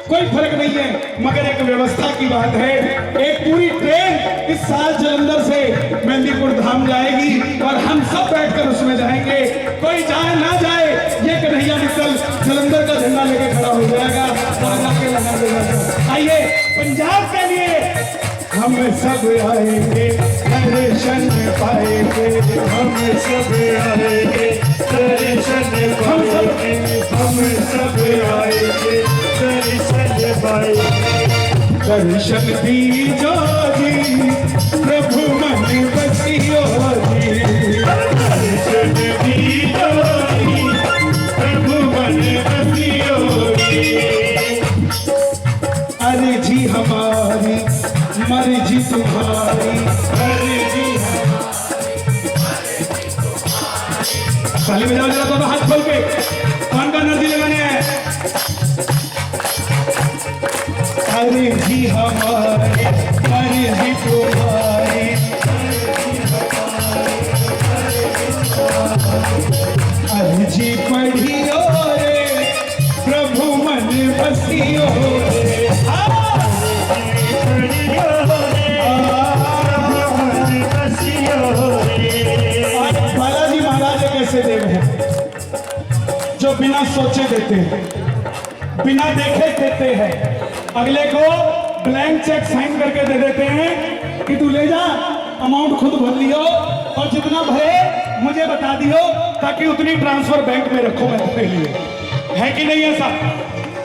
कोई फर्क नहीं है, मगर एक व्यवस्था की बात है। एक पूरी ट्रेन इस साल जलंधर से मेहंदीपुर धाम जाएगी और हम सब बैठकर उसमें जाएंगे। कोई जाए ना जाए, ये कन्हैया मित्तल जलंधर का झंडा लेके खड़ा हो जाएगा और आके लगा देगा। आइए पंजाब के लिए हम सब आएंगे, दर्शन पाएंगे, हम सब आएंगे दर्शन पाएंगे, हम सब आएंगे दर्शन पाएंगे। दर्शन दीजो जी प्रभु मन बसियो जी, दर्शन दीजो जी प्रभु मन बसियो जी। अरे जी हमारी मर्जी तुम्हारी, अरे जी ताली बजाओ जरा तो हाथ खोल के। कौन कौन अर्जी लगाने हैं? अरे जी हमारी मर्जी तुम्हारी, अर्जी पढ़ियो रे प्रभु मन बसियो रे। बालाजी महाराज एक ऐसे देव हैं जो बिना सोचे देते हैं, बिना देखे देते हैं, अगले को ब्लैंक चेक साइन करके दे देते हैं कि तू ले जा, अमाउंट खुद भर लियो और जितना भरे मुझे बता दियो ताकि उतनी ट्रांसफर बैंक में रखो मैं अपने लिए। है कि नहीं ऐसा?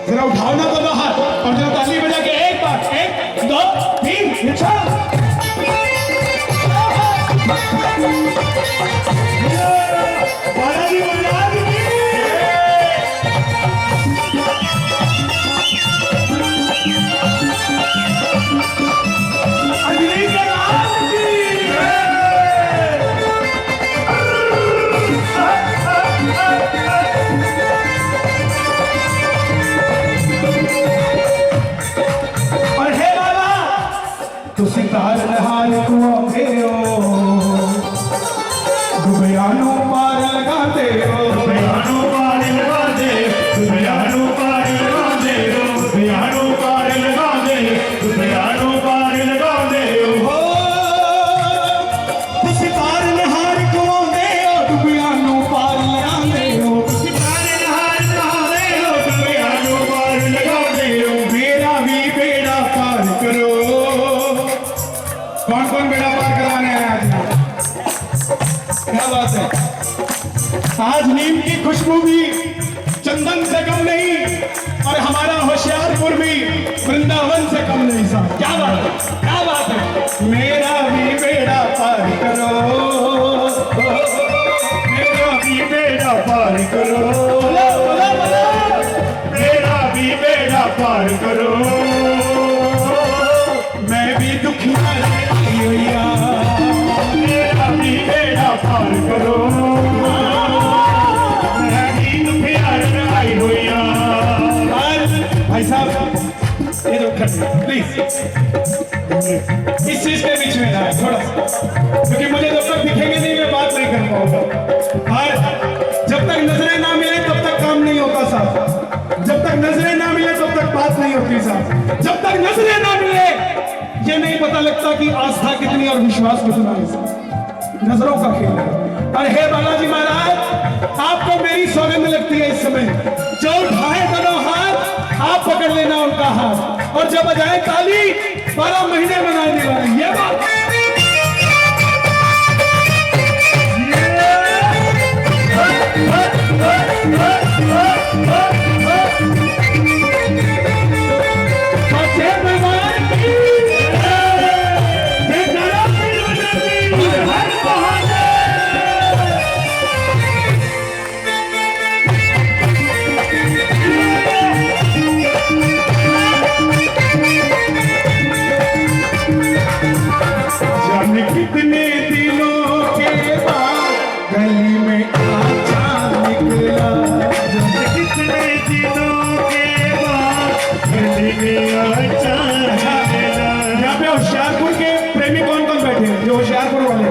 जरा उठाओ ना तो हाथ और जरा ताली बजा के एक बार, 1 2 3 4। बालाजी महाराज की अग्नि के नाम की और हे बाबा तू सितार नहार को मेरो दुबयानो पार लगाते हो, दुबयानो पार लगा दे, दुबयानो पार लगा दे, दुबयानो पार लगा दे, दुबयानो पार लगा दे। हो तू सितार नहार को मेरो दुबयानो पार लगाते हो, सितार नहार लगा दे, दुबयानो पार लगा दे। मेरा भी बेड़ा पार करो। कौन कौन बेड़ा पार कराने आया आज? क्या बात है? आज नीम की खुशबू भी चंदन से कम नहीं और हमारा होशियारपुर भी वृंदावन से कम नहीं साहब। क्या बात है? क्या बात है? मेरा भी बेड़ा पार करो, मेरा भी बेड़ा पार करो, बोलो बोलो बोलो। मेरा भी बेड़ा पार करो। मैं भी दुखिया रहिया, मेरा भी बेड़ा पार करो। मैं भी दुखिया आई हुआ। भाई साहब ये तो प्लीज इस चीज के बीच में ना थोड़ा, क्योंकि मुझे जब तक दिखेंगे नहीं मैं बात नहीं कर पाऊंगा। और जब तक नजरें ना मिले तब तक काम नहीं होता साहब, जब तक नजरें ना मिले तब तक बात नहीं होती साहब, जब तक नजरें ना मिले ये नहीं पता लगता कि आस्था कितनी और विश्वास कितना है साहब। नजरों का खेल है। और हे बालाजी महाराज आपको मेरी सौगंध लगती है इस समय, जो उठाए दोनों हाथ आप पकड़ लेना उनका हाथ और जब बजाए ताली 12 महीने मनाने वाले। ये बात कितने दिनों के बाद गली में आचा निकला, कितने दिनों के बाद गली में आचा निकला। यहाँ पे होशियारपुर के प्रेमी कौन कौन बैठे हैं? जो होशियारपुर वाले,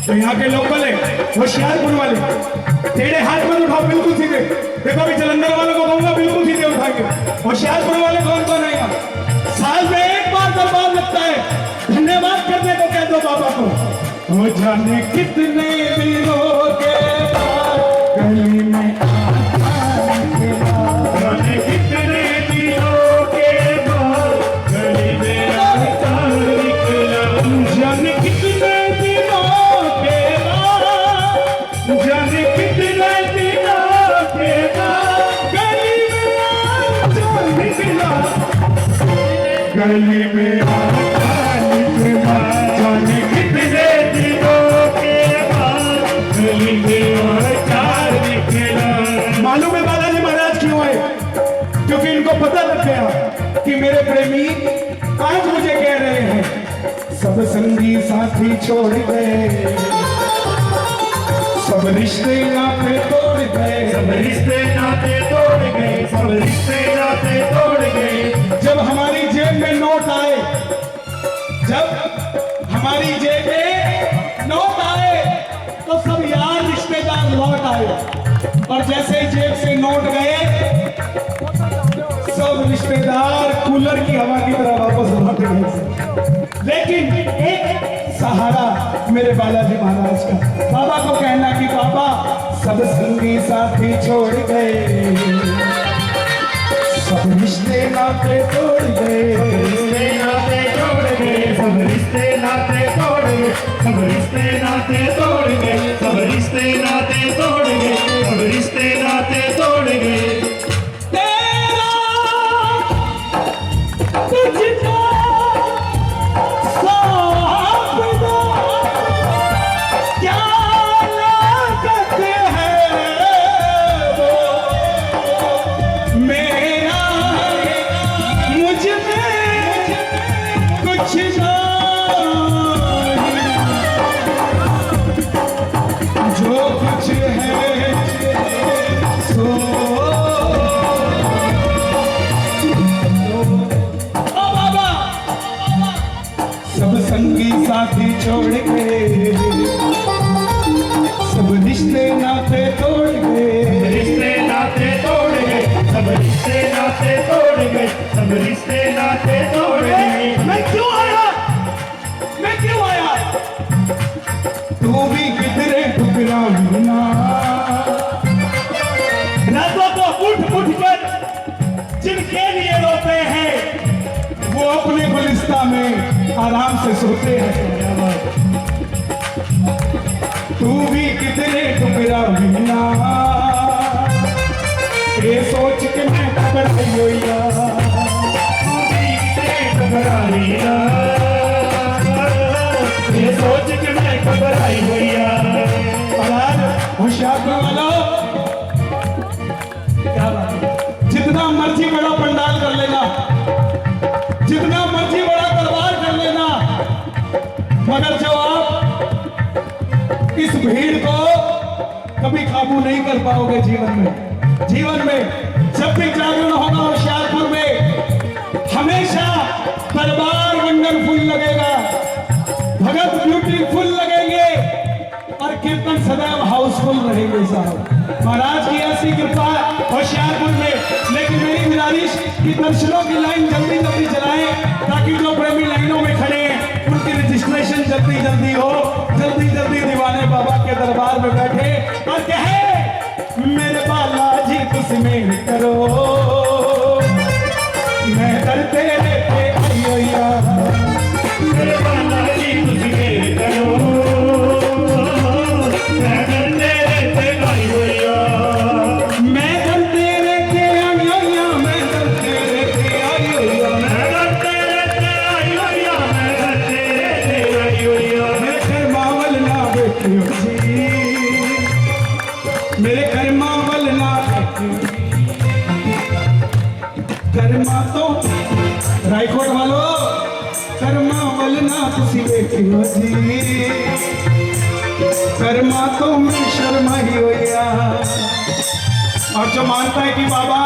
जो यहाँ के लोकल है होशियारपुर वाले, तेरे हाथ में उठाओ बिल्कुल सीधे। देखो अभी जलंधर वालों को कहूंगा बिल्कुल सीधे उठाओ। पाएंगे। होशियारपुर वाले कौन कौन आएगा? साल में एक बार दरबार लगता है, धन्यवाद करने को कह दो बाबा को। वो जाने कितने दिनों के बाद गली में जाने कितने दिनों के बाद गली में आता निकला, जाने कितने दिनों के बाद, जाने कितने दिनों के बाद गली में आता निकला, गली में आता निकला, जाने कितने दिनों के बाद गली में आता निकला। मालूम है बालाजी महाराज क्यों आए? क्योंकि इनको पता लग गया कि मेरे प्रेमी आज मुझे कह रहे हैं सब संगी साथी छोड़ गए, सब रिश्ते नाते तोड़ गए, सब रिश्ते नाते तोड़ गए, सब रिश्ते नाते तोड़ गए। जब हमारी जेब में नोट आए, जब हमारी जेब में नोट आए तो सब यार रिश्तेदार लौट आए, और जैसे ही जेब से नोट गए सब रिश्तेदार कूलर की हवा की तरह वापस लौट गए। लेकिन एक सहारा मेरे बालाजी महाराज का, बाबा को कहना कि बाबा सब संगी साथी छोड़ गए, सब रिश्ते नाते तोड़ गए, रिश्ते नाते तोड़ गए, सब रिश्ते नाते तोड़ गए, सब रिश्ते नाते तोड़ गए, सब रिश्ते नाते तोड़ गए, सब रिश्ते नाते तोड़ गए। तेरा तुझको सौंपना क्या लागत है वो, मेरा मुझ में कुछ जो कुछ है सो ओ बाबा, सब संगी साथी छोड़ गए, सब रिश्ते नाते तोड़ गए, रिश्ते नाते तोड़ गए, सब रिश्ते नाते तोड़ गए, सब रिश्ते नाते तोड़ गए। मैं क्यों आया? मैं क्यों आया? तू भी किधरे ठुकरा ना, रातों को उठ उठ कर जिनके लिए रोते हैं वो अपने गुलिस्ता में आराम से सोते हैं। तू भी किधरे ठुकरा ना, ये सोच के मैं घबराई हुई ये सोच के मैं घबराई हुई होशियारपुर वालों, क्या बात है? जितना मर्जी बड़ा पंडाल कर लेना, जितना मर्जी बड़ा दरबार कर लेना, मगर जो आप इस भीड़ को कभी काबू नहीं कर पाओगे जीवन में। जीवन में जब भी जागरण होगा होशियारपुर में, हमेशा दरबार वंडरफुल लगेगा, भगत ब्यूटीफुल लगेंगे और कीर्तन सदैव हाउसफुल रहेंगे साहब। महाराज की ऐसी कृपा होशियारपुर में। लेकिन मेरी गुजारिश कि दर्शनों की लाइन जल्दी जल्दी चलाएं, ताकि जो प्रेमी लाइनों में खड़े हैं उनकी रजिस्ट्रेशन जल्दी जल्दी हो, जल्दी जल्दी दीवाने बाबा के दरबार में बैठे और कहे मेरे बालाजी तुझ मेल करो, मैं करते रहते अयोया, मेरे बालाजी तुझ मेल करो, मैं करते रहते आई हुआ, मैं करते रहते अयोया, मैं करते रहते अयोया, मैं करते रहते आई हुआ, मैं करते रहते आई हुआ। मेरे घर मावल ना बेटियो जी, मेरे घर मावल ना बेटियो, कर्मा तो रायकोट वालों, कर्मा वलना तुसी बेटियो जी, कर्मा तो मैं शर्मा ही होया। और जो मानता है कि बाबा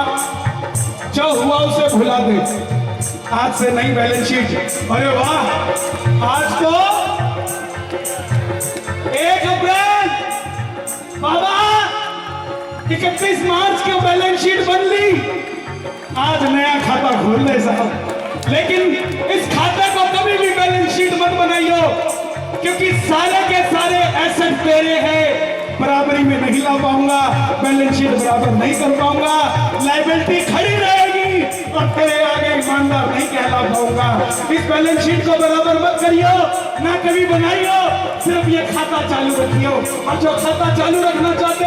जो हुआ उसे भुला दे, आज से नई बैलेंस शीट। अरे वाह, आज तो 1 अप्रैल, बाबा 31 मार्च की बैलेंस शीट बन ली। आज नया खाता खोल ले साहब, लेकिन इस खाते को कभी भी बैलेंस शीट मत बनाइयो, क्योंकि सारे के सारे एसेट तेरे हैं, बराबरी में नहीं ला पाऊंगा, बैलेंस शीट बराबर नहीं कर पाऊंगा, लायबिलिटी खड़ी रहेगी और तेरे आगे ईमानदार नहीं कहला पाऊंगा। इस बैलेंस शीट को बराबर मत करियो, ना कभी बनाइयो, सिर्फ ये खाता चालू रखियो। और जो खाता चालू रखना चाहते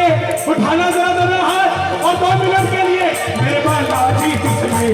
उठाना जरा जरा हाथ, और 2 मिनट के लिए मेरे पास लाजी तुझे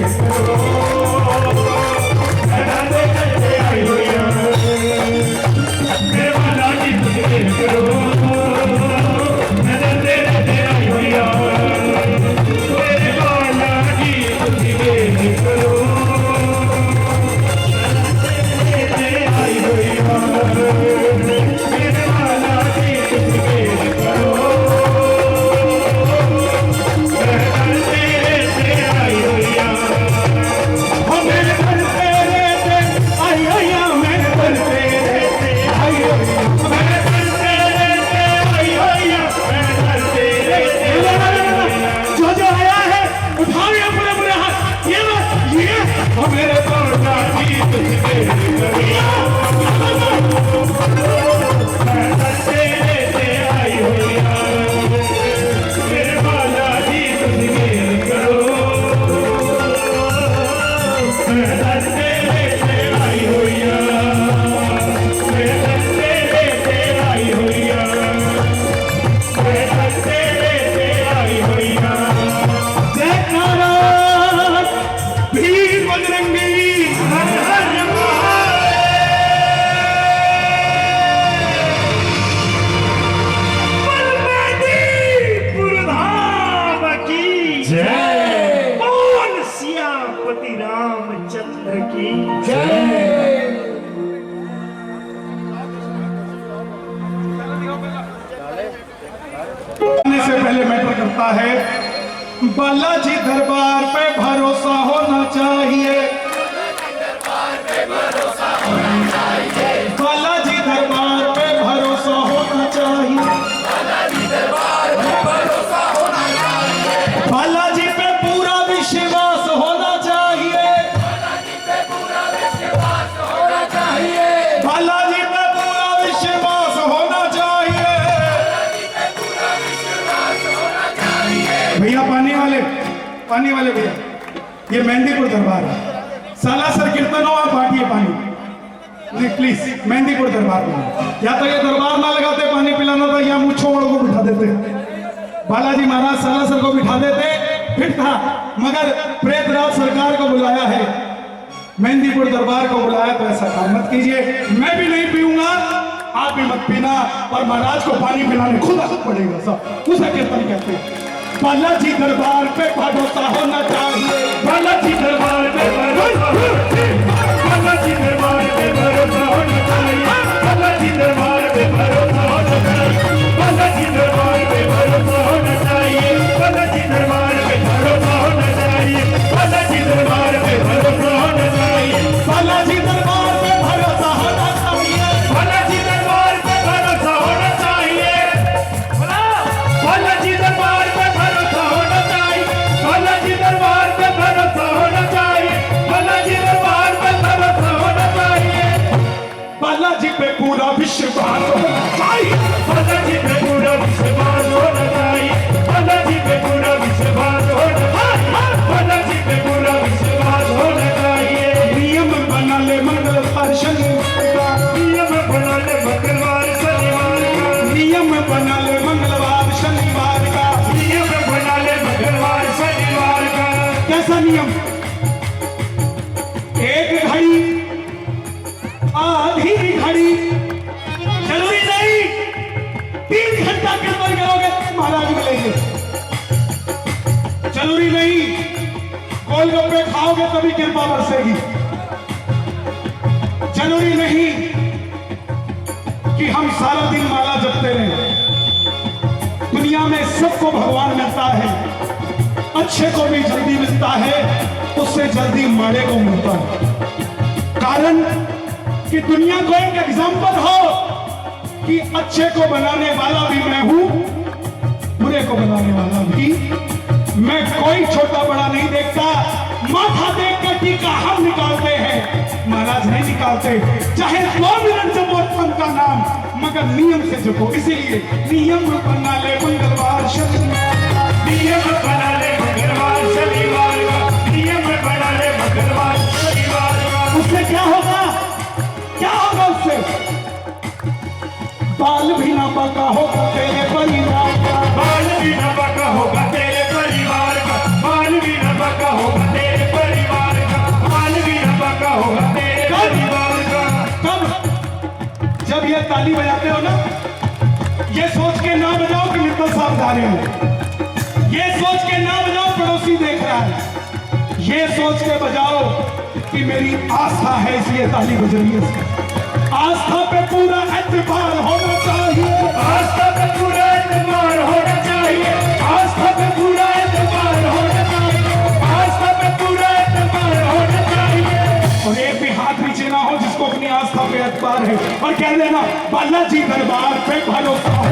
से पहले मैटर करता है, बालाजी दरबार पे भरोसा होना चाहिए, बालाजी दरबार पे भरोसा होना चाहिए, बालाजी पे पूरा विश्वास होना चाहिए, बालाजी पे पूरा विश्वास होना चाहिए, भैया पानी वाले भैया, ये मेहंदीपुर दरबार है, सालासर कीर्तन हो आप बांटिए पानी, नहीं प्लीज मेहंदीपुर दरबार में, या तो ये दरबार ना लगाते पानी पिलाना था, या मुझो वालों को बिठा देते, बालाजी महाराज सालासर को बिठा देते फिर था, मगर प्रेतराज सरकार को बुलाया है, मेहंदीपुर दरबार को बुलाया, तो ऐसा काम मत कीजिए, मैं भी नहीं पीऊंगा, आप भी मत पीना, और महाराज को पानी पिलाने खुद आना पड़ेगा, सब उसे कीर्तन कहते हैं। बालाजी दरबार पे भरोसा होना चाहिए, बालाजी दरबार पे भरोसा होना चाहिए, बालाजी दरबार पे भरोसा होना चाहिए, बालाजी दरबार पे भरोसा होना चाहिए, बालाजी दरबार पे भरोसा होना चाहिए, बालाजी दरबार पे भरोसा होना चाहिए, बालाजी दरबार पे भरोसा होना चाहिए, बालाजी दरबार पे भरोसा होना चाहिए, बालाजी दरबार पे भरोसा होना चाहिए, बालाजी दरबार पे भरोसा होना चाहिए, बालाजी दरबार पे भरोसा होना चाहिए, बालाजी दरबार पे भरोसा होना चाहिए, बालाजी पे पूरा विश्वास होना चाहिए, बालाजी पे पूरा विश्वास होना चाहिए, बालाजी पे पूरा विश्वास होना चाहिए, बालाजी पे पूरा विश्वास होना चाहिए, नियम बना ले मंगलवार शनिवार का, नियम बना ले मंगलवार शनिवार का, नियम बना ले मंगलवार शनिवार का, नियम बना ले मंगलवार शनिवार का, कैसा नियम? एक घड़ी आधी घड़ी, जरूरी नहीं 3 घंटा कीर्तन करोगे महाराज मिलेंगे, जरूरी नहीं गोलगप्पे खाओगे तभी कृपा बरसेगी, जरूरी नहीं कि हम सारा दिन माला जपते रहें, दुनिया में सबको भगवान मिलता है, अच्छे को भी जल्दी मिलता है, उससे जल्दी माड़े को मिलता है, कारण कि दुनिया को एक एग्जाम्पल हो कि अच्छे को बनाने वाला भी मैं हूं, बुरे को बनाने वाला भी मैं कोई छोटा बड़ा नहीं देखता, माथा देख कर टीका हम निकालते हैं, महाराज नहीं निकालते। चाहे 2 मिनट जपो उनका नाम, मगर नियम से जपो। इसीलिए नियम बना ले मंगलवार शनिवार, नियम बना ले मंगलवार शनिवार का, नियम बना ले मंगलवार शनिवार का। उससे क्या होगा? क्या होगा उससे? बाल भी ना पका होगा तेरे परिवार का, बाल भी न पका होगा तेरे परिवार का, बाल भी न पका होगा तेरे परिवार का, बाल भी न पका होगा तेरे परिवार का। कब? जब ये ताली बजाते हो ना, ये सोच के ना बजाओ कि मित्तल साहब गा रहे हो, ये सोच के ना बजाओ पड़ोसी देख रहा है, ये सोच के बजाओ कि मेरी आस्था है इसलिए ताली बज रही है। आस्था पे पूरा एतबार होना चाहिए, आस्था पे पूरा एतबार होना चाहिए, आस्था पे पूरा एतबार होना चाहिए, आस्था पे पूरा एतबार होना चाहिए। और एक भी हाथ नीचे ना हो जिसको अपनी आस्था पे एतबार है, और कह देना बालाजी दरबार पे भरोसा हो,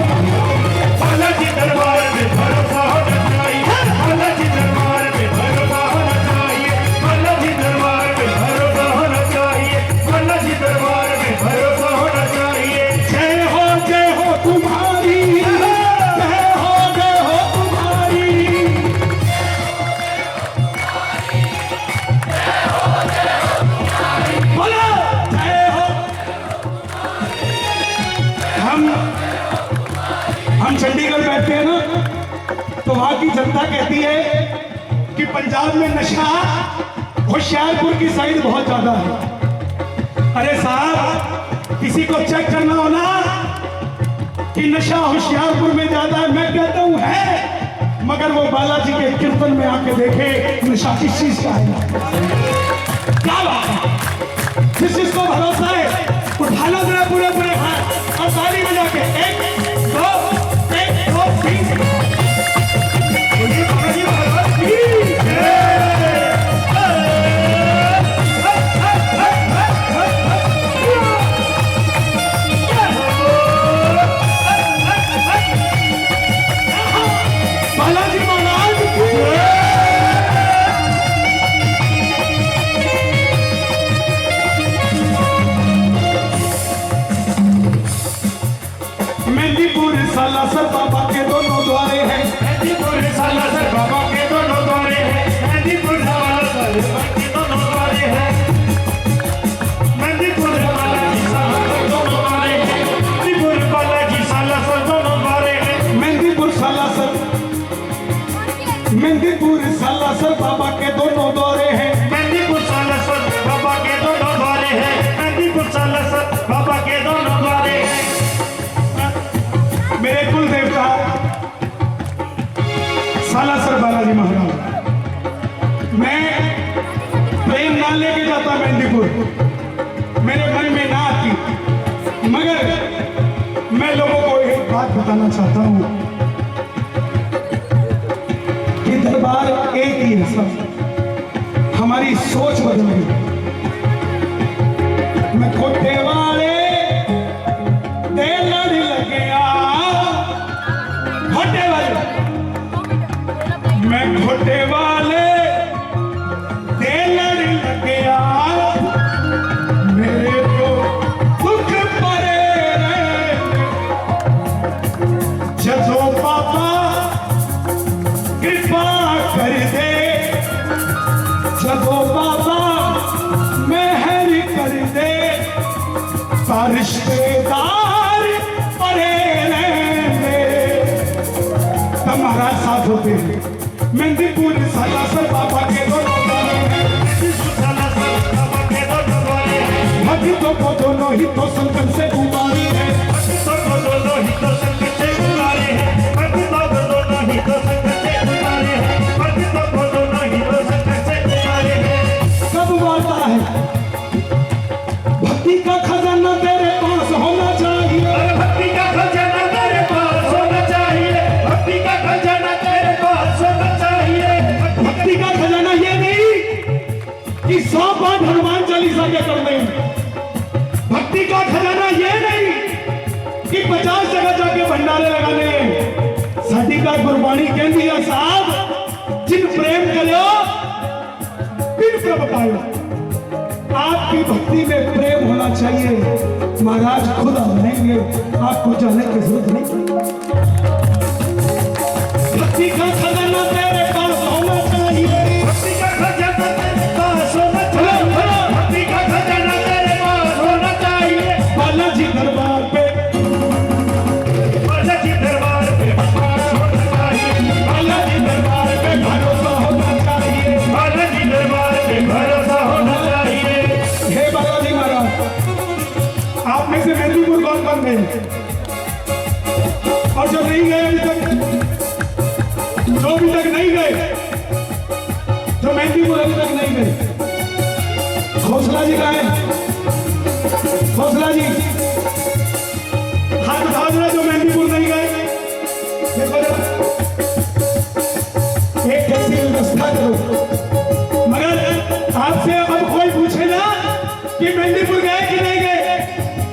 बालाजी दरबार पे भरोसा होना चाहिए, बालाजी दरबार पे भरोसा होना चाहिए, बालाजी दरबार पे भरोसा होना चाहिए, बालाजी दरबार पे भरोसा होना चाहिए। जय हो तुम्हारी, जय हो तुम्हारी। बोलो जय हो। हम चंडीगढ़ बैठते हैं ना, तो वहां की जनता कहती है कि पंजाब में नशा होशियारपुर की साइड बहुत ज्यादा है। अरे साहब, किसी को चेक करना हो ना कि नशा होशियारपुर में ज्यादा है, मैं कहता हूं है, मगर वो बालाजी के कीर्तन में आके देखे नशा किस चीज का है। क्या बात है? जिस चीज को भरोसा है उठा लो जरा पूरे पूरे हाथ और ताली बजा के 1 2 3। बोलिए बालाजी महाराज की जय। बालाजी महाराज की मेहंदीपुर सालासर बाबा के दोनों द्वारे हैं, मेहंदीपुर सालासर बाबा के दोनों द्वारे हैं, मेहंदीपुर सालासर बाबा के दोनों द्वारे हैं, मेहंदीपुर बालाजी सालासर दोनों द्वारे हैं, मेहंदीपुर बालाजी सालासर दोनों द्वारे हैं, मेहंदीपुर सालासर बाबा के दोनों द्वारे हैं, मेहंदीपुर सालासर बाबा के दोनों द्वारे हैं, मेहंदीपुर सालासर बाबा के दोनों द्वारे हैं। मेरे कुल देवता सालासर बालाजी महाराज, मैं प्रेम ना लेके जाता मेहंदीपुर, मेरे मन में ना आती, मगर मैं लोगों को एक बात बताना चाहता हूं कि दरबार एक ही है सब, हमारी सोच बदल गई। मैं खोटे वाले दे लड़ लगे खोटे वाले, मैं खोटे वाले दे लड़ लगे मेरे को दुख परे रे, जदों बाबा कृपा कर दे, जदों बाबा मेहर कर दे, रिश्तेदार परे तुम्हारा साथ होते हैं। मेहंदीपुर सालासर बाबा के दोनों द्वारे हैं, मध्य तो को दोनों ही तो संकट से उबारी है, कब वादा है भक्ति का खजाना तेरे पास होना चाहिए, भक्ति का खजाना तेरे पास होना चाहिए, भक्ति का खजाना तेरे पास होना चाहिए। भक्ति का खजाना ये नहीं कि 100 पाठ हनुमान चालीसा के कर लें, भक्ति का खजाना ये नहीं कि 50 जगह जाके भंडारे लगाने। साडी का गुरबाणी कहती है साहब जिन प्रेम करो बिन प्रभ पायो। आपकी भक्ति में प्रेम होना चाहिए, महाराज खुद आएंगे, आपको जाने की जरूरत नहीं। भक्ति का खजाना तेरे पास होना चाहिए, भक्ति का खजाना तेरे पास होना चाहिए, भक्ति का खजाना तेरे पास होना चाहिए। बालाजी दरबार पे, बालाजी दरबार पे विश्वास होना चाहिए, बालाजी दरबार पे भरोसा होना चाहिए, बालाजी दरबार पे भरोसा होना चाहिए। हे बालाजी महाराज, आप में से मेदिनीपुर कौन कौन गए और जो नहीं गए अभी तक, जो अभी तक नहीं गए, जो मेदिनीपुर अभी तक नहीं गए, खोसला जी कहाँ है? खोसला जी हाथ उठा दो जो मेदिनीपुर नहीं गए। देखो जरा, एक कैसी व्यवस्था करो, मगर आपसे अब कोई पूछे ना कि मेदिनीपुर गए कि नहीं गए,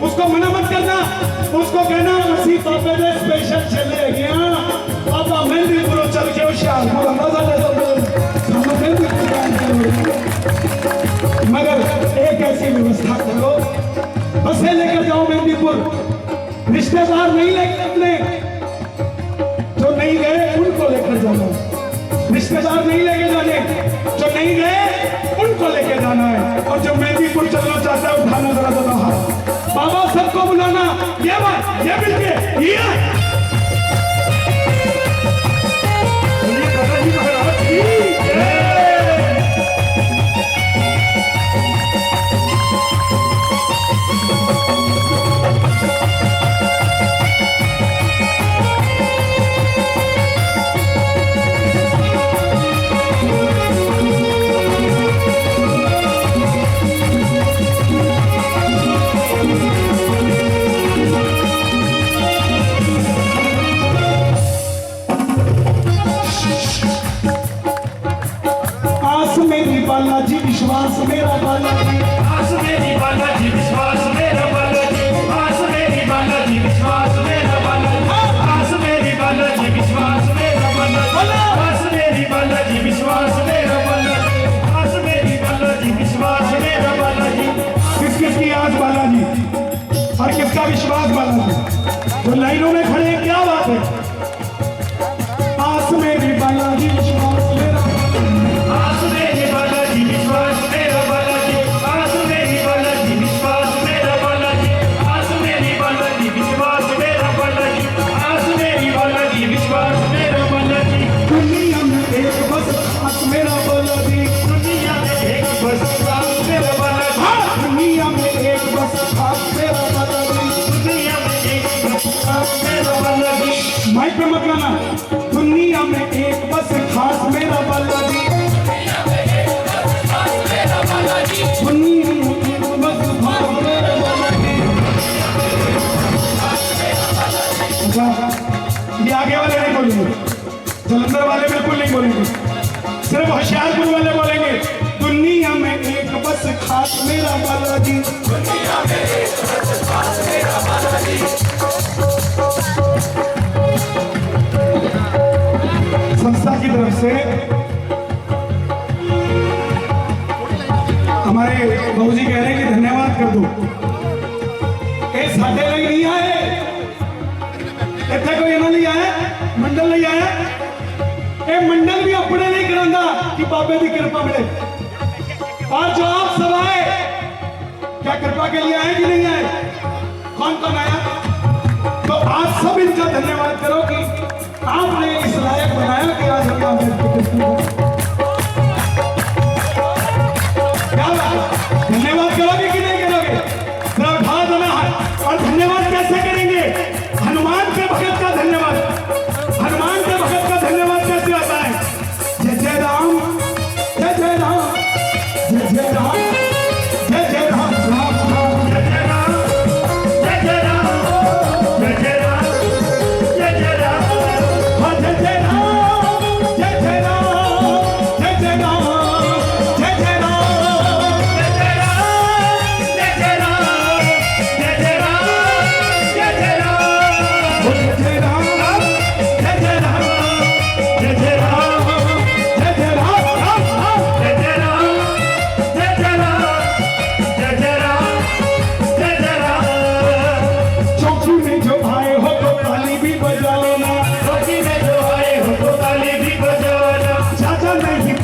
उसको मना मत करना, उसको कहना मसीह पापे ने स्पेशल चले गया, अब मेदिनीपुर चल के होशियारपुर अंदाजा ले लो, मगर एक ऐसी व्यवस्था करो, बसें लेकर जाओ मेदिनीपुर, रिश्तेदार नहीं लेकर अपने, जो नहीं गए उनको लेकर जाना, रिश्तेदार नहीं लेके जाने, जो नहीं गए उनको लेके जाना है। और जो मेदिनीपुर चलना चाहता है उठाना जरा जरा हाथ, बाबा सबको बुलाना, ये मिलके ये बालाजी महाराज की जय। बालाजी विश्वास मेरा बालाजी, आस मेरी बालाजी विश्वास मेरा बालाजी, आस मेरी बालाजी विश्वास मेरा बालाजी, आस मेरी बालाजी विश्वास मेरा बालाजी, आस मेरी बालाजी विश्वास मेरा बालाजी, आस मेरी बालाजी विश्वास मेरा बालाजी। किस किस की आज बालाजी और किसका विश्वास बालाजी, तो लाइनों में खड़े हैं, क्या बात है? आस मेरी बालाजी विश्वास मेरा, आस मेरी बालाजी विश्वास मेरा बालाजी, आस मेरी बालाजी विश्वास मेरा बालाजी, आस मेरी बालाजी विश्वास मेरा बालाजी, आस मेरी बालाजी विश्वास मेरा बालाजी। दुनिया में एक बस खास मेरा बालाजी, दुनिया में एक बस खास मेरा बालाजी, दुनिया में एक बस खास मेरा बालाजी, दुनिया में एक बस खास मेरा बालाजी। माइक पे मत गाना, दुनिया में एक बस खास मेरा बालाजी, दुनिया में एक बस खास मेरा बालाजी, अच्छा, ये आगे वाले नहीं बोलेंगे, जलंधर वाले बिल्कुल नहीं बोलेंगे, सिर्फ होशियारपुर वाले बोलेंगे, दुनिया में एक बस खास मेरा बालाजी, दुनिया में एक बस खास मेरा बालाजी। संस्था की तरफ से हमारे बाबूजी कह रहे हैं कि धन्यवाद कर दो, ये साढ़े लिए नहीं आए, इतने कोई ना नहीं आया, मंडल नहीं आया, ये मंडल भी अपने नहीं करांदा कि बाबे की कृपा मिले। और जो आप सब आए, क्या कृपा के लिए आए कि नहीं आए? कौन कौन आया? तो आप सब इनका धन्यवाद करो कि आपने इस लायक बनाया कि आज हम क्या धन्यवाद करोगे कि नहीं करोगे? जरा उठा दो ना हाथ। और धन्यवाद कैसे करेंगे? हनुमान के भगत का धन्यवाद, हनुमान के भगत का धन्यवाद कैसे होता है? जय जय राम, जय जय राम, जय जय राम, जय जय राम, राम राम, जय जय राम, जय जय राम, जय जय राम, जय जय राम, हाँ जय जय राम, जय जय राम,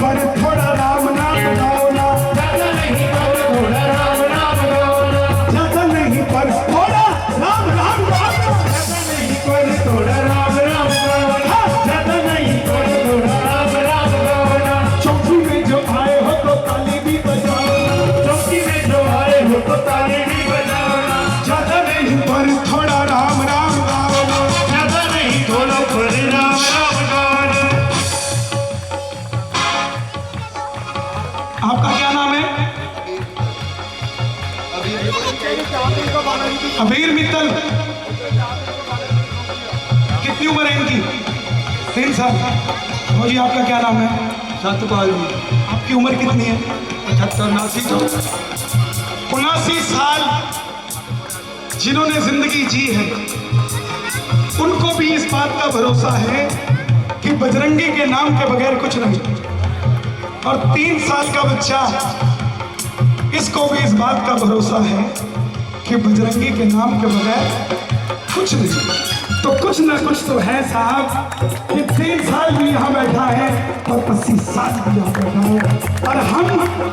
पर थोड़ा राम नाम गाओ ना, ज्यादा नहीं पर थोड़ा राम नाम गाओ ना, ज्यादा नहीं पर थोड़ा राम नाम गाओ ना, ज्यादा नहीं पर थोड़ा राम नाम गाओ ना, ज्यादा नहीं पर थोड़ा राम नाम गाओ ना। चौकी में जो आए हो तो ताली भी बजाओ ना, चौकी में जो आए हो तो ताली भी बजाओ ना, ज्यादा नहीं पर थोड़ा राम राम गाओ ना, ज्यादा नहीं थोड़ा पर राम नाम गाओ ना। आपका क्या नाम है? अबीर मित्तल। कितनी उम्र है इनकी? 3 साल। और जी आपका क्या नाम है? सतपाल जी। आपकी उम्र कितनी है? 78 79 साल जिन्होंने जिंदगी जी है, उनको भी इस बात का भरोसा है कि बजरंगी के नाम के बगैर कुछ नहीं। और 3 साल का बच्चा, इसको भी इस बात का भरोसा है कि बजरंगी के नाम के बगैर कुछ नहीं। तो कुछ ना कुछ तो है साहब कि 3 साल भी यहाँ बैठा है और 25 साल भी यहाँ बैठा है, और हम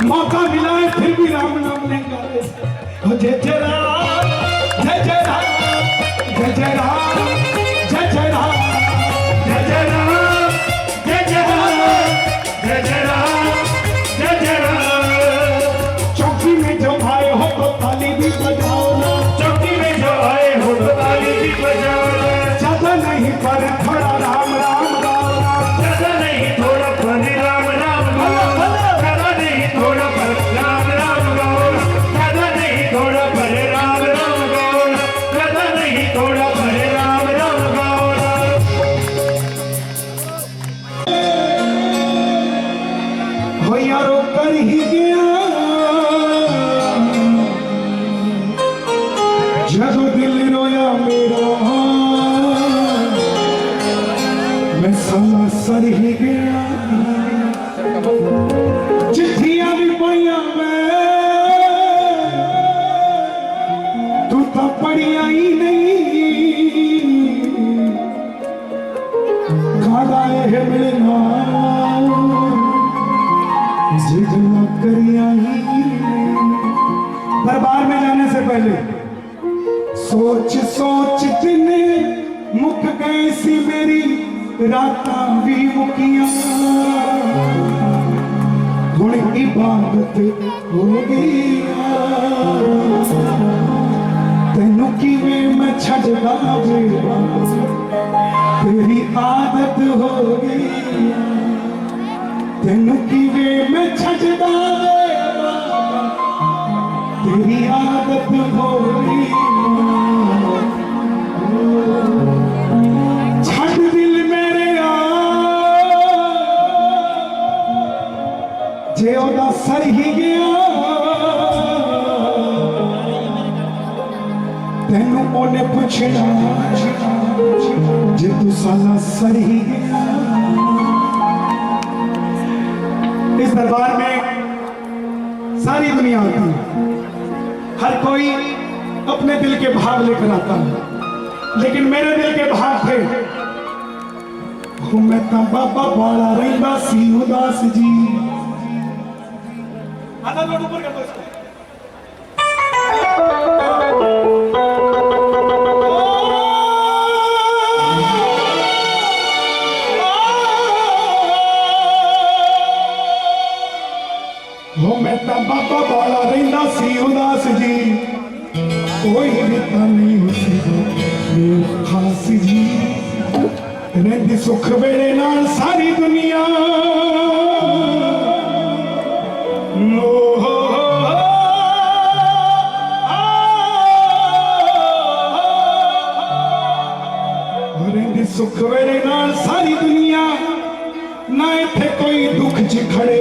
मौका मिला है फिर भी राम नाम नहीं गा रहे। जय जय राम, जय जय राम, जय जय राम, जय जय राम, जय जय राम, जय जय राम, जय जय राम, जय जय राम। चौकी में जो आए हो तो ताली भी बजाओ ना, चौकी में जो आए हो तो ताली भी बजाओ ना, ज्यादा नहीं पर थोड़ा राम राम गाओ ना, ज्यादा नहीं थोड़ा पर राम नाम गाओ ना, ज्यादा नहीं थोड़ा पर राम नाम गाओ ना, ज्यादा नहीं थोड़ा पर राम नाम गाओ ना, ज्यादा नहीं थोड़ा पर राम नाम गाओ ना। हो यारो कर ही गया जब दिल रोया मेरा, मैं साला सर ही गया, चिट्ठियां भी पाइया मैं, तू तो पढ़िया ही नहीं, खाड़ा है मिलना जितना करिया ही। दरबार में जाने से पहले सोच सोच दिन मुक गई सी मेरी रातां भी मुकियां, हुण इबादत हो गई तैनू किवें मैं छड्डदा वे, तेरी आदत हो गई, तैनू किवें मैं छड्डदा वे, तेरी आदत हो गई। छड़ दिल मेरे आ जे ओदा सर ही गया, तेनू ओने पुछना जे तू साला सर ही गया। इस दरबार में सारी दुनिया आती है, हर कोई अपने दिल के भाव लेकर आता है, लेकिन मेरे दिल के भाव थे मैं तो बाबा बाला रहिंदा सी उदास जी। आधा लोड ऊपर कर दो इसको। हो मैं तो बाबा बाला रहिंदा सी उदास जी, कोई रिता नहीं होती खास जी, रहती सुख वेले नाल सारी दुनिया। रहती सुख वेले नाल सारी दुनिया, ना इत्थे कोई दुख च खड़े,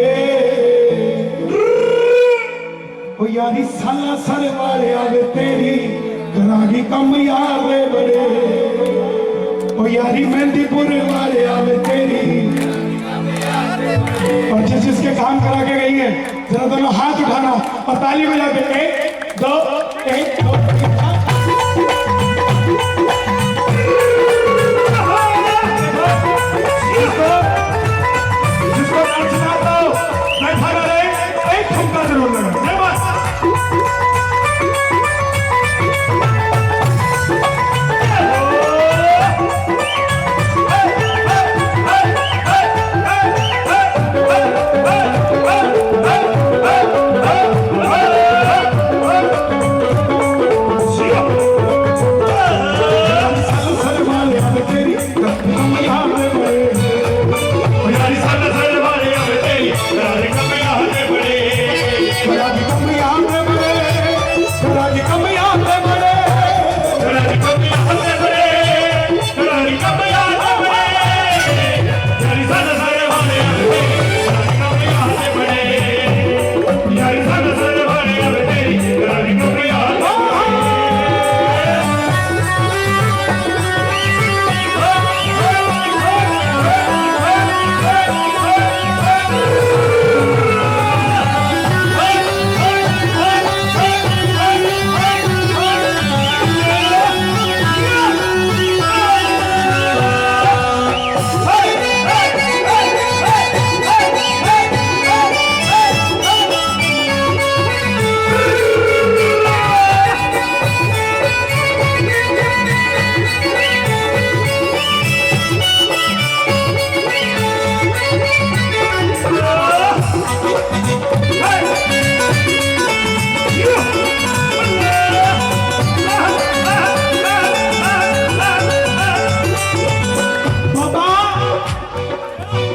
ओ यारी साला सर वाले आवे तेरी करागी कम यावे बड़े, ओ यारी मेहंदीपुर वाले आवे तेरी। और जिस जिसके काम करा के गई है जरा दोनों हाथ उठाना और ताली बजा के 1 2 1 2 जिसको नाचना था बैठा रहे, एक ठुमका जरूर लगा। जय बात। सर वाले अब तेरी कमियां में बड़े, यारी सल सल वाले अब तेरी राज कमियां में बड़े, राज कमियां में बड़े, राज कमियां में बड़े, राज कमियां में बड़े, राज कमियां में बड़े, यारी सल सल वाले अब तेरी राज कमियां में बड़े, यारी सल सल वाले अब तेरी राज कमियां में बड़े। बाबा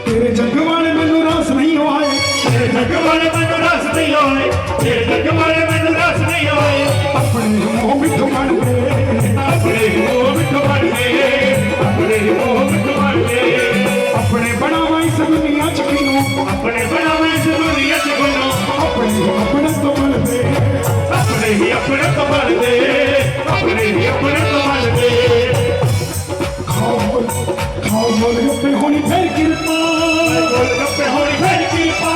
तेरे जग वाले मैनू रस नहीं होए, तेरे जग वाले मैनू रस नहीं होए, तेरे जग वाले मैनू रस नहीं होए, अपने मोह मिठ मन दे, अपने हो मिठ बन गए, अपने हो मिठ बन गए, अपने बनावा इस दुनिया च किनू, अपने बनावे इस दुनिया च बनो, अपने तो मन दे, अपने ही अपने तो बन दे, अपने ही अपने तो बन दे। खाओ बोल गप्पे होनी फिर कृपा, गोलगप्पे होनी फिर कृपा,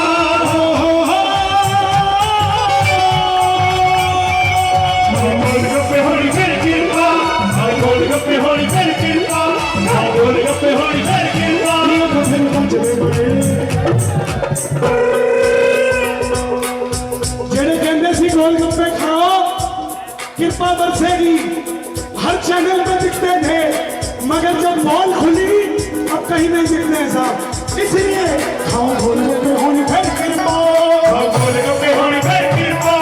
गोलगप्पे होनी फिर कृपा, गोलगप्पे होनी फिर कृपा, गोलगप्पे होनी फिर कृपा। ये तो फिर बचदे बड़े, जेड़े कहंदे सी गोल गप्पे खाओ कृपा बरसेगी, हर चैनल पे दिखते थे, मगर जब मॉल खुली अब कहीं नहीं दिखते हैं साहब, इसलिए खाओ गोल गप्पे होनी फिर कृपा, गोलगप्पे होनी फिर कृपा,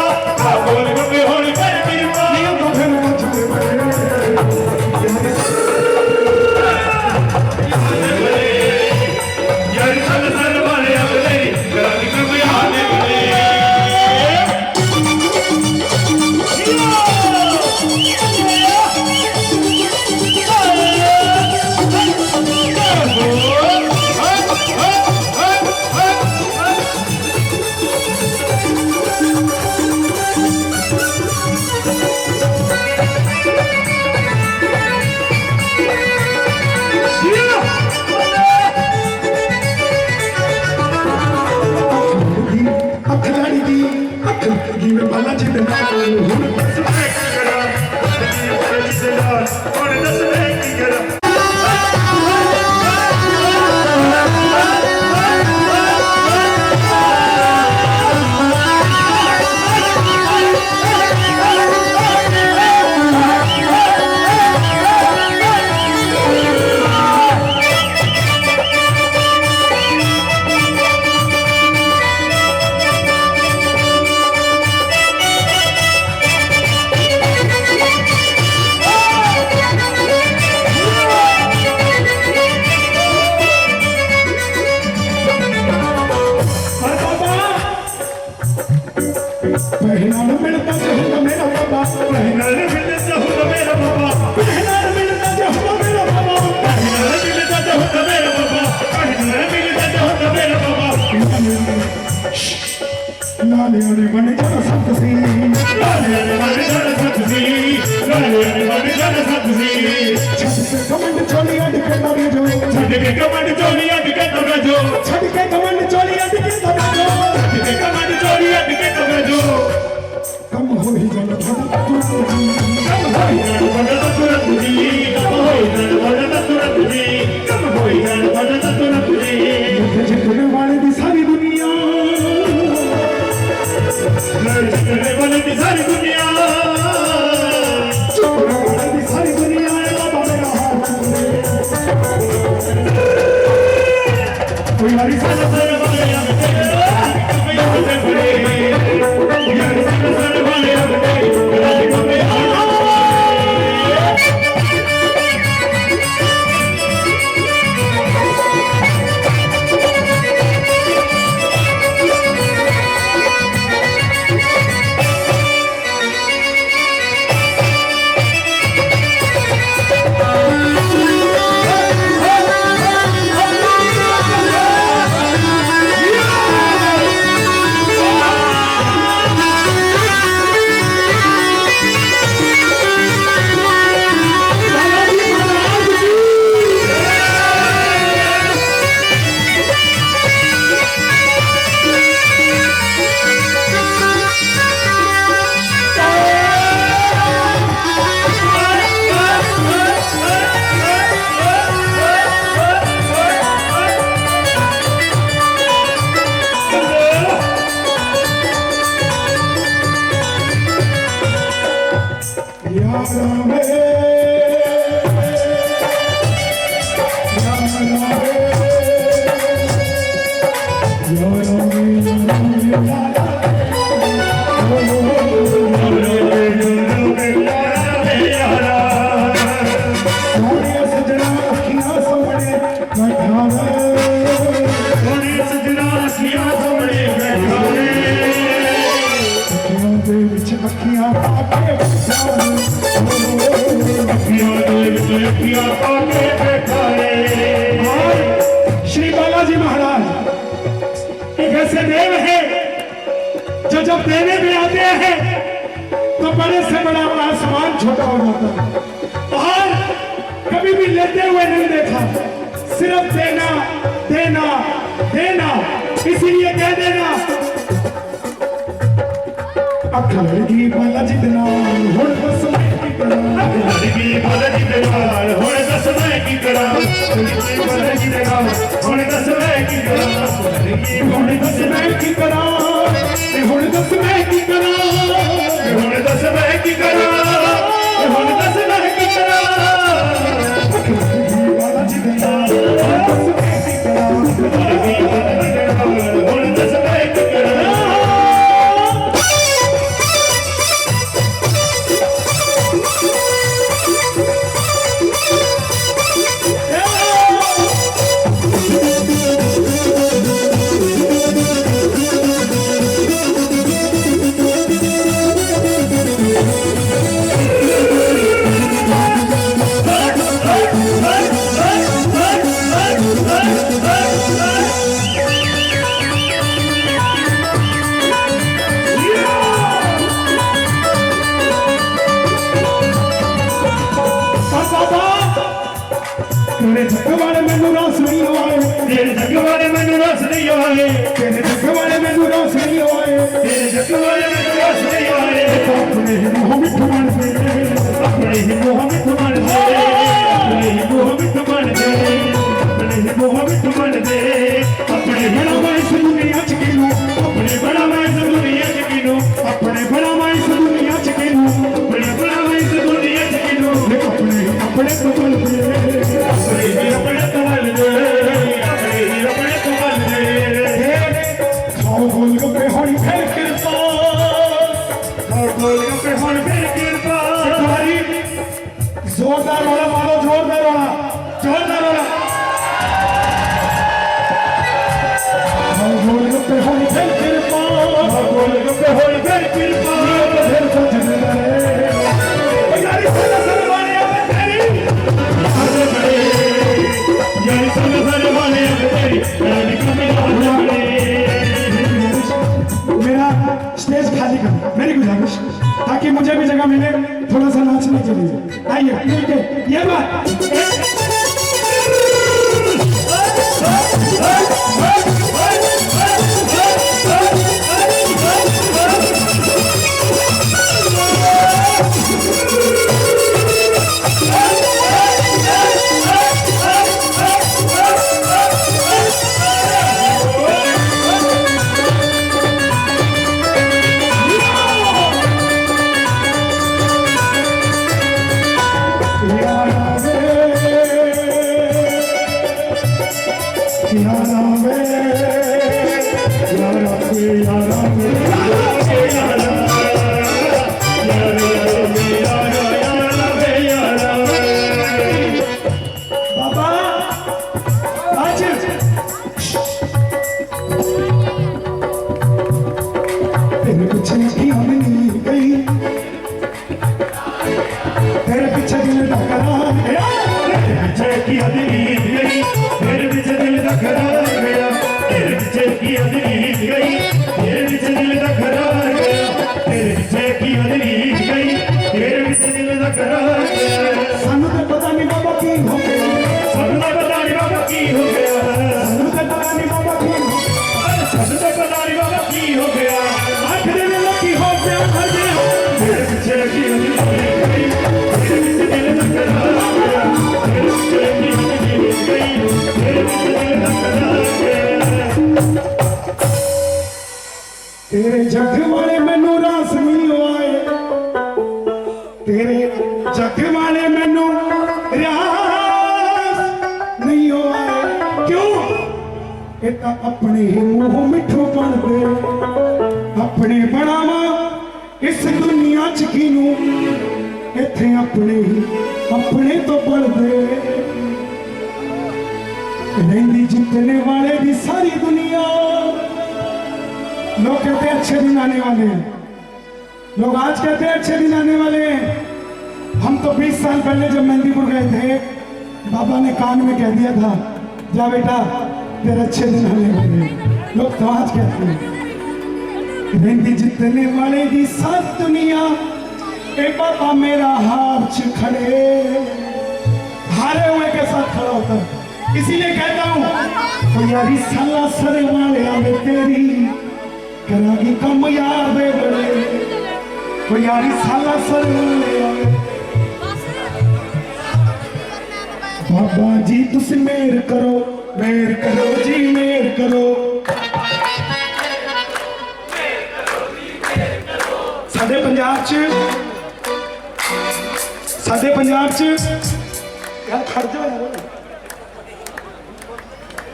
गोलगप्पे होनी फिर कृपा। ये तो फिर बचदे बड़े, यारी सल सल वाले अब तेरी राज कमियां में बड़े। अख लड़ी दी, अख लगी में बाला जी ने पहना मिलता जो मेरा बाबा, पहना मिलता हूँ मेरा बाबा, पहना मिलता जो मेरा बाबा, पहना मिलता हूँ मेरा बाबा, पहना मिलता हूँ मेरा बाबा। नाले वाले बने जरा सब्जी, लाले वाले जरा सब्जी, लाले वाले जरा सब्जी। छठ के कमंड चोली अट के लगे जो, छठ के कमंड चोली अट के लगे जो, छठ के कमंड चोली अट के लगे जो, छठ के कमंड चोली अट के लगे जो। कम हो ही जाना थोड़ा तुरंत जी, कम हो ही जाना तुरंत जी, कम हो ही जाना तुरंत जी, कम हो ही जाना तुरंत जी। जितने वाले दी सारी दुनिया श्री बालाजी महाराज एक ऐसे देव है जो जब देने में आते हैं तो बड़े से बड़ा आसमान छोटा हो जाता है और कभी भी लेते हुए नहीं देखा, सिर्फ देना देना देना। इसीलिए कह देना अखलगी बालाजी दे नाल हुण दस मैं की करा, अखलगी बालाजी दे नाल हुण दस मैं की करा, अखलगी बालाजी दे नाल हुण दस मैं की करा, अखलगी हुण दस मैं की करा, हुण दस मैं की करा, हुण दस मैं की करा, हुण दस मैं की करा। अखलगी बालाजी दे नाल हुण दस मैं की करा, अखलगी बालाजी दे नाल हुण दस मैं की करा। तेरे जग वाले मैनू रस नहीं आए, तेरे जग वाले मैनू रस नहीं आए, तेरे जग वाले मैनू रस नहीं आए, तेरे जग वाले मैनू रस नहीं आए। अपने ही मुँह मिठ मन दे, अपने ही मुँह मिठ मन दे, अपने ही मुँह मिठ मन दे, अपने ही मुँह मिठ मन दे। अपने बड़ा मैं इस दुनिया च किनू, अपने बड़ा मैं इस दुनिया च किनू, अपने बड़ा मैं इस दुनिया च किनू, अपने बड़ा मैं इस दुनिया च किनू। अपने तो बल दे, अपने ही अपने तो बल दे, अपने ही अपने तो बल दे। खाओ गोलगप्पे होनी फिर कृपा, और गोलगप्पे होन फिर कृपा। तुम्हारी जोरदार वाला मारो, जोरदार वाला, जोरदार वाला। खाओ गोलगप्पे होनी फिर कृपा, और गोलगप्पे होन फिर कृपा। फिर तो जगह रे यारी सर वाले तेरी आगे बढ़े, यारी सर वाले तेरी रानी को मिला बड़े। मेरा स्टेज खाली कर, मेरी गुजारिश, ताकि मुझे भी जगह मिले थोड़ा सा नाचने के लिए। आइए मिलके ये बात सानू तो पता नहीं बाबा की हो गया, सानू तो पता नहीं बाबा की हो गया, सानू तो पता नहीं बाबा की हो, सानू तो पता नहीं बाबा की हो गया। आखिरी में की हो गया, मर गया। तेरे पीछे की होनी गई, तेरे पीछे दिल धड़कना गया, तेरे पीछे की होनी गई, तेरे पीछे दिल धड़कना गया। तेरे जग वाले मैनू रास नहीं आए, तेरे अपने मुंह मिठो बन दे अपने बनावा इस दुनिया च किनू इथे अपने तो बन दे रहिंदी जितने वाले दी सारी दुनिया। लोग कहते हैं अच्छे दिन आने वाले हैं, लोग आज कहते हैं अच्छे दिन आने वाले हैं। हम तो 20 साल पहले जब मेहंदीपुर गए थे, बाबा ने कान में कह दिया था जा बेटा तेरे अच्छे दिन आने वाले हैं। लोग तो आज कहते हैं रहिंदी जितने वाले दी सारी दुनिया ए बाबा मेरा हार च खड़े, हारे हुए के साथ खड़ा होता है। इसीलिए कहता हूं तो यारी साला सर वाले आवे तेरी करागी कम यार दे बड़े, तो यारी साला सर वाले आवे। बाबा जी तुसी मेहर करो जी मेहर करो। साडे पंजाब च यार खड़ जाओ यार,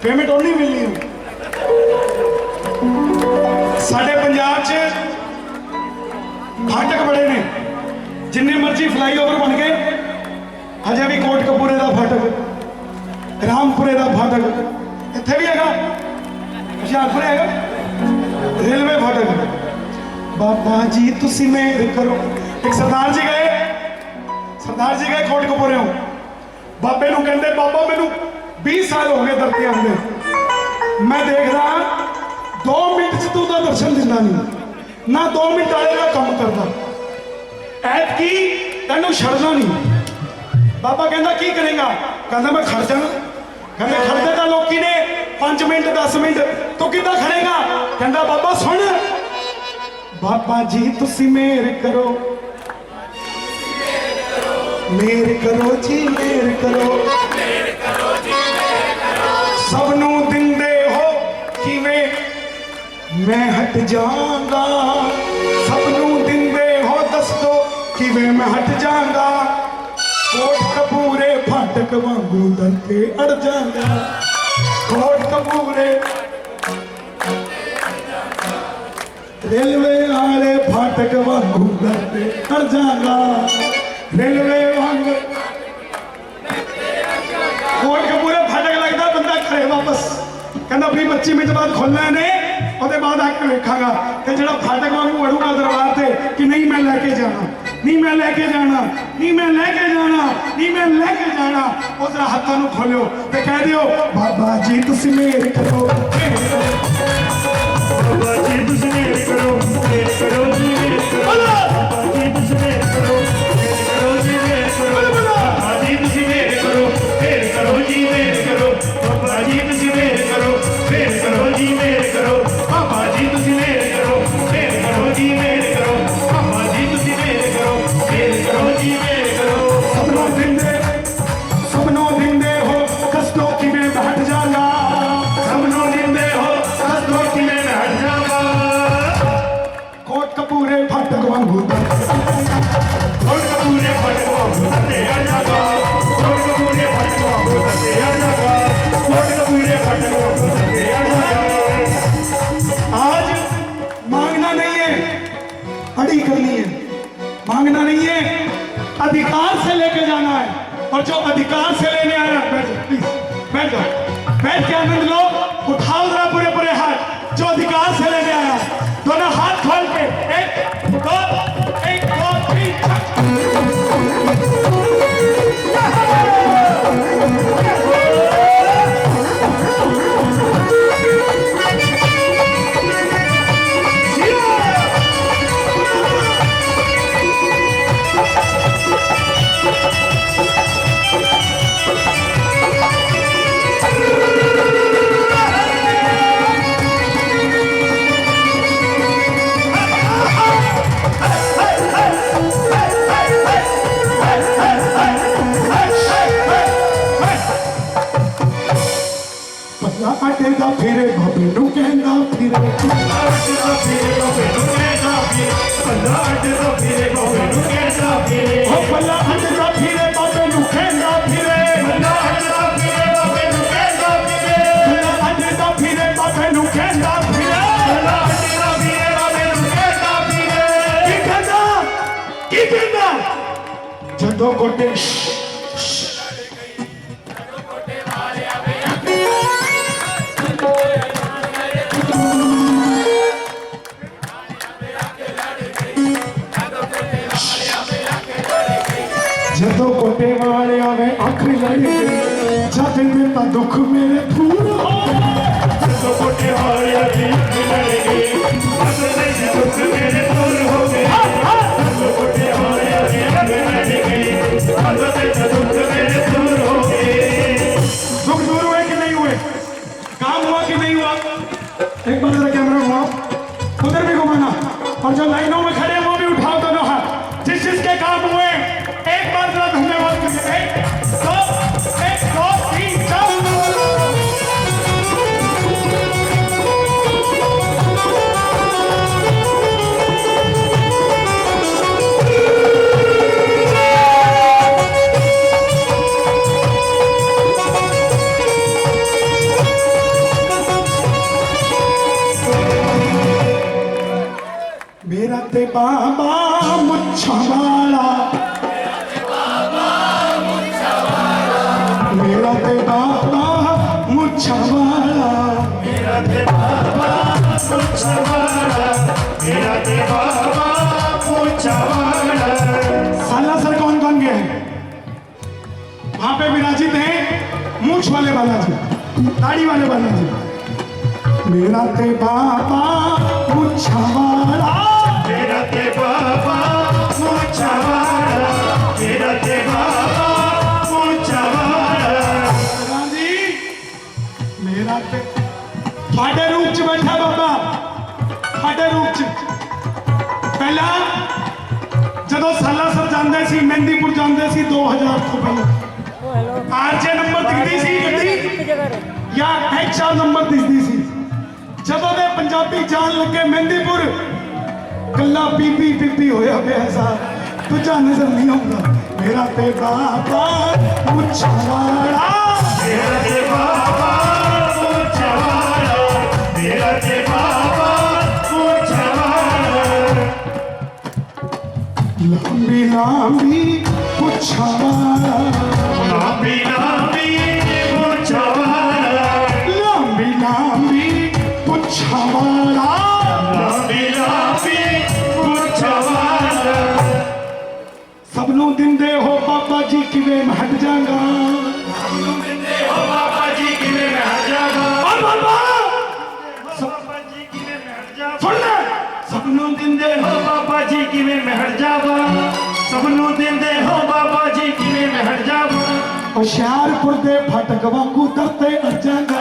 पेमेंट और नहीं मिलनी है। साडे पंजाब च फाटक बड़े ने, जिन्ने मर्जी फ्लाईओवर बन गए, अजे भी कोटकपूरे का फाटक, रामपुरे का फाटक, इत्थे भी हैगा, हुशियारपुर हैगा रेलवे फाटक। बाबा जी तुसी मेहर करो। एक सरदार जी गए कोटकपूरे, बाबे नूं कहंदे बाबा मैनू 20 साल हो गए दरते आंदे, मैं देख रहा 2 मिनट च तू तो दर्शन दिंदा नहीं ना, 2 मिनट वाले का काम करता, ऐतकी तैनू छड़ना नहीं। बाबा कहंदा की करेगा, कहंदा मैं खड़ जाना। कहंदे खड़दे तां लोकी ने 5 मिनट 10 मिनट, तू किद्दां खड़ेगा? कहंदा बाबा सुन, बाबा जी तुसी मेहर करो जी मेहर करो। सबनू दिंदे हो किवें मैं हट जाऊंगा, सबनू दिंदे हो दस दो किवें मैं हट जाऊंगा। कोटकपूरे फाटक वांगू दर के अड़ जाऊंगा, कोटकपूरे रेलवे वाले फाटक वांगू दर के अड़ जाऊंगा, रेलवे वांगू कोटकपूरे फाटक लगता बंदा खड़े वापस, कहना 20-25 मिनट बाद खोलना है ने, ਉਹਦੇ बाद आके वेखागा ਤੇ ਜਿਹੜਾ फाटक वांगू अड़ूगा दरबार से कि नहीं मैं लेके जाना, नहीं मैं लेके जाना, नहीं मैं लेके जाना, नहीं मैं लेके जाना। उस हाथों ਨੂੰ खोलो ਤੇ कह दियो बाबा जी तुसी मेहर करो, बाबा जी तुसी मेहर करो जी मेहर करो। बाबा जी तुसी मेहर करो जी मेहर करो। बाबा जी तुसी मेहर करो जी मेहर करो। बाबा जी तुसी मेहर करो जी मेहर करो। बाबा जी तुसी मेहर करो जी मेहर करो। बाबा जी तुसी मेहर करो जी मेहर करो। सबनों दिंदे हो कष्टों की मैं हट जाऊंगा, सबनों दिंदे हो कष्टों की मैं हट जाऊंगा। कोटकपूरे फाटक वांगू कोटकपूरे फाटक वांगू दरते आ जाऊंगा, कोटकपूरे फाटक वांगू दरते आ जाऊंगा, कोटकपूरे फाटक वांगू दरते आ जाऊंगा। आज मांगना नहीं है, अड़ी करनी है। मांगना नहीं है, अधिकार से लेके जाना है। और जो अधिकार से लेने आया, बैठ जाओ प्लीज, बैठ जाओ, बैठ के आनंद लो, उठाओ जरा पूरे पूरे हाथ। जो अधिकार से लेने आया, दोनों हाथ खोल के 1 2 3 जदों कोटे जदों कोटे वाले आवे अख लड़ गई जद मेरा दुख मेरे पूरा जदों कोटे वाले आवे अख लड़ गई जद मेरे दुख मेरे दूर हो गए जदों कोटे वाले आवे अख लड़ गई जद मेरे दुख मेरे दूर हो गए। दुख दूर हुए कि नहीं हुए? काम हुआ कि नहीं हुआ? एक बार जरा कैमरा घुमाओ, उधर भी घुमाना, और जो लाइनों में खड़े हैं वो भी उठाओ दोनों हाथ। जिस जिसके काम हुए एक बार जरा धन्यवाद करिए। एक दो तीन चार। मेरा ते बाबा मुच्छा वाला, मेरा ते बाबा मुच्छा वाला, मेरा ते बाबा मुच्छा वाला, मेरा ते बाबा मुच्छा वाला। साला सर कौन कौन गए? वहां पे विराजित हैं मूछ वाले बालाजी, दाढ़ी वाले बालाजी। मेरा ते बाबा मुच्छा वाला, मेरा ते बाबा मुच्छा वाला, मेरा ते बाबा मुच्छा वाला। जी मेरा ते फाटे रूप च बैठा बाबा, फाटे रूप च। पहला जदों साला सर जाते सी मेहंदीपुर जाते सी 2000 तो पहले आरजे नंबर दिखती सी गड्डी या HR नंबर दिखती सी। जदों दे पंजाबी जान लगे मेहंदीपुर कला पीपी पीपी होया पैसा तुझा नजर नहीं आऊंगा। मेरा ते बाबा मुच्छा वाला, मेरा ते बाबा मुच्छा वाला, मेरा ते बाबा मुच्छा वाला। लंबी लंबी मुच्छा वाला, लांबी लांबी मुच्छा वाला, लंबी लंबी मुच्छा वाला, लांबी लांबी मुच्छा वाला। सबनों दिंदे हो बाबा जी किवें मैं हट जागा। ओ बाबा जी किवें मैं हट जागा, और बाबा बाबा जी किवें मैं हट जागा। सुन ले, सबनों दिंदे ओ हो बाबा जी किवें मैं हट जागा, सबनों दिंदे हो बाबा जी किवें मैं हट जागा। होशियारपुर दे फाटक वांगू दरते अड़ जागा।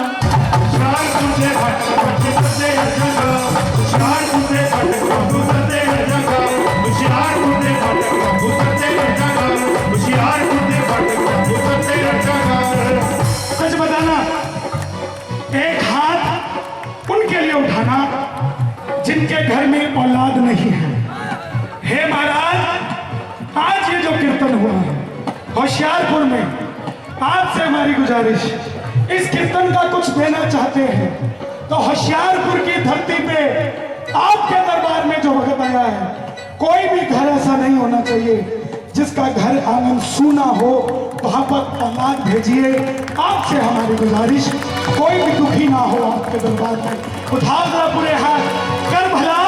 हुशियारपुर दे फाटक वांगू दरते अड़ जागा, हुशियारपुर दे फाटक वांगू दरते अड़ जागा, हुशियारपुर दे फाटक वांगू दरते अड़ जागा, हुशियारपुर दे फाटक वांगू दरते अड़ जागा। सच बताना, एक हाथ उनके लिए उठाना जिनके घर में औलाद नहीं है। हे महाराज, आज ये जो कीर्तन हुआ है होशियारपुर में, आपसे हमारी गुजारिश, इस कीर्तन का कुछ देना चाहते हैं तो होशियारपुर की धरती पे आपके दरबार में जो वक्त आया है, कोई भी घर ऐसा नहीं होना चाहिए जिसका घर आंगन सूना हो, वहां पर औलाद भेजिए। आपसे हमारी गुजारिश, कोई भी दुखी ना हो आपके दरबार में। उठाओ जरा पूरे हाथ, कर भला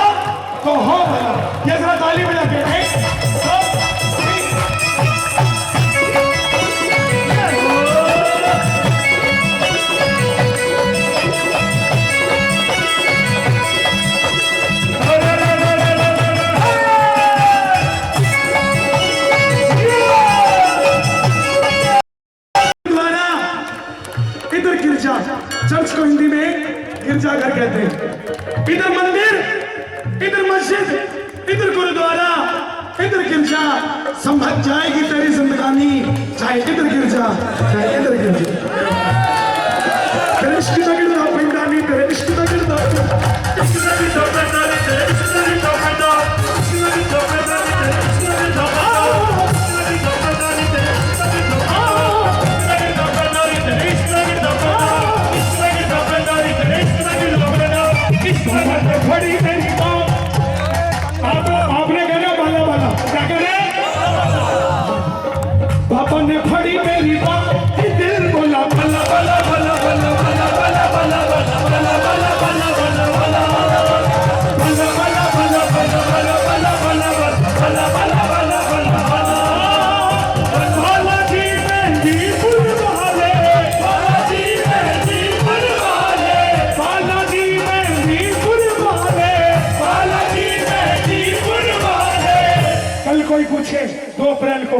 तो हो भला। ये जरा ताली बजा के, 1 2 3। इधर गिरजा, चर्च को हिंदी में गिरजाघर कहते हैं। इधर मंदिर, इधर मस्जिद, इधर गुरुद्वारा, इधर गिरजा। संभल जाएगी तेरी जिंदगानी, चाहे इधर गिरजा चाहे इधर गिरजा। तेरे इश्क का गिरदा पिंडानी, तेरे इश्क का गिरदा, इश्क का गिरदा पिंडानी, तेरे इश्क का गिरदा पिंडा, इश्क का गिरदा पिंडानी, तेरे इश्क का गिरदा पिंडा, इश्क का गिरदा पिंडानी, तेरे इश्क का गिरदा पिंडा, इश्क का गिरदा पिंडानी, तेरे इश्क का गिरदा पिंडा, इश्क का गिरदा पिंडानी, तेरे इश्क का गिरदा पिंडा। इश्क का गिरदा खड़ी तेरी मां। आपने कहना बाला बाला, क्या कह रहे?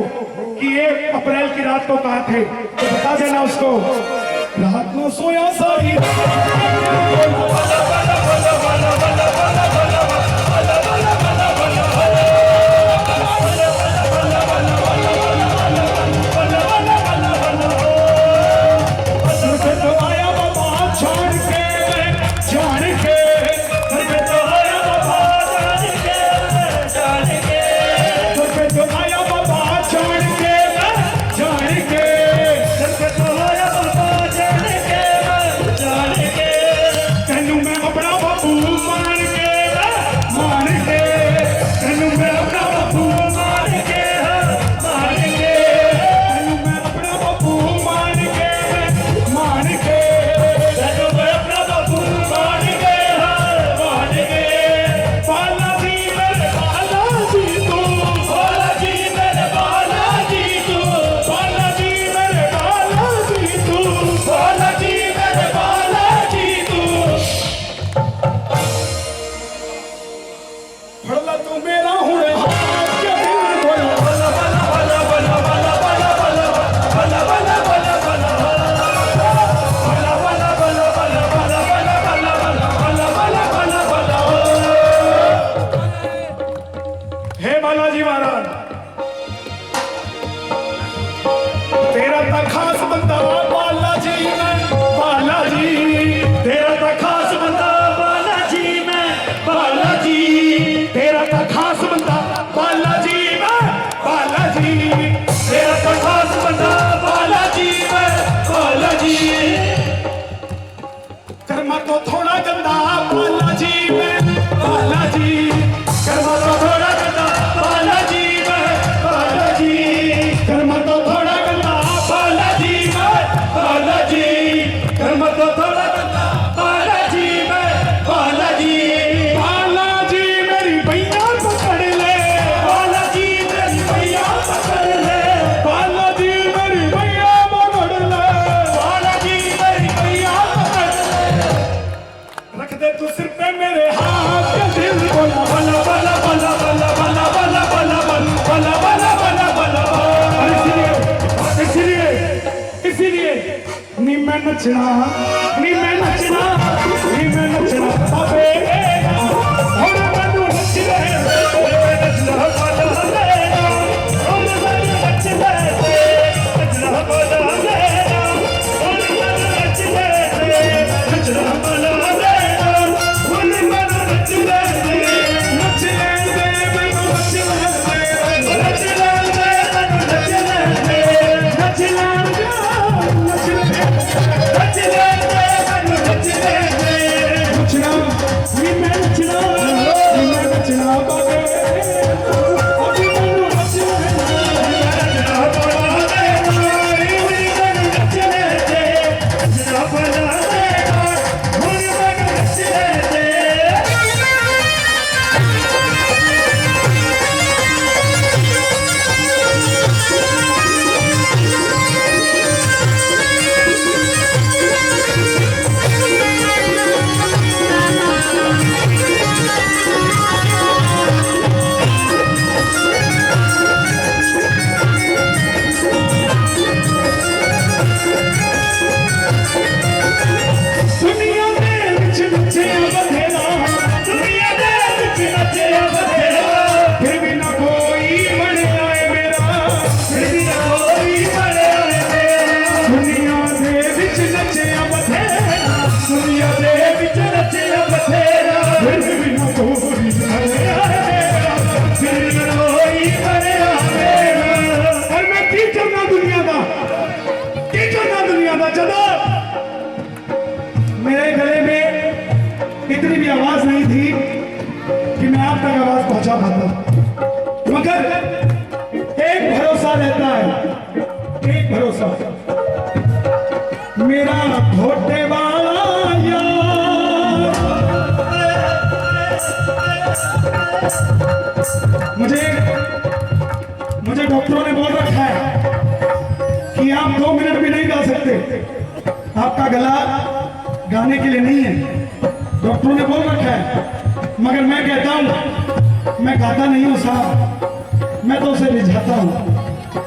कि 1 अप्रैल की रात को कहाँ थे, तो बता देना उसको। रात को सोया सारी नचना नी मैं नचना बाबे और मैनू नच रहे नचना बाला लेना और मैनू नच रहे नचना बाला लेना और मैनू नच रहे नचना बाला लेना और मैनू नच रहे नच ले मैनू नच रहे नच ले मैनू नच रहे नच ले मेरे गले में इतनी भी आवाज नहीं थी कि मैं आप तक आवाज पहुंचा पाता, मगर एक भरोसा रहता है, एक भरोसा, मेरा घोटे वाला यार। मुझे डॉक्टरों ने बोल रखा है कि आप 2 मिनट भी नहीं गा सकते, आपका गला गाने के लिए नहीं है, डॉक्टरों ने बोल रखा है। मगर मैं कहता हूं मैं गाता नहीं हूं साहब, मैं तो उसे रिझाता हूं।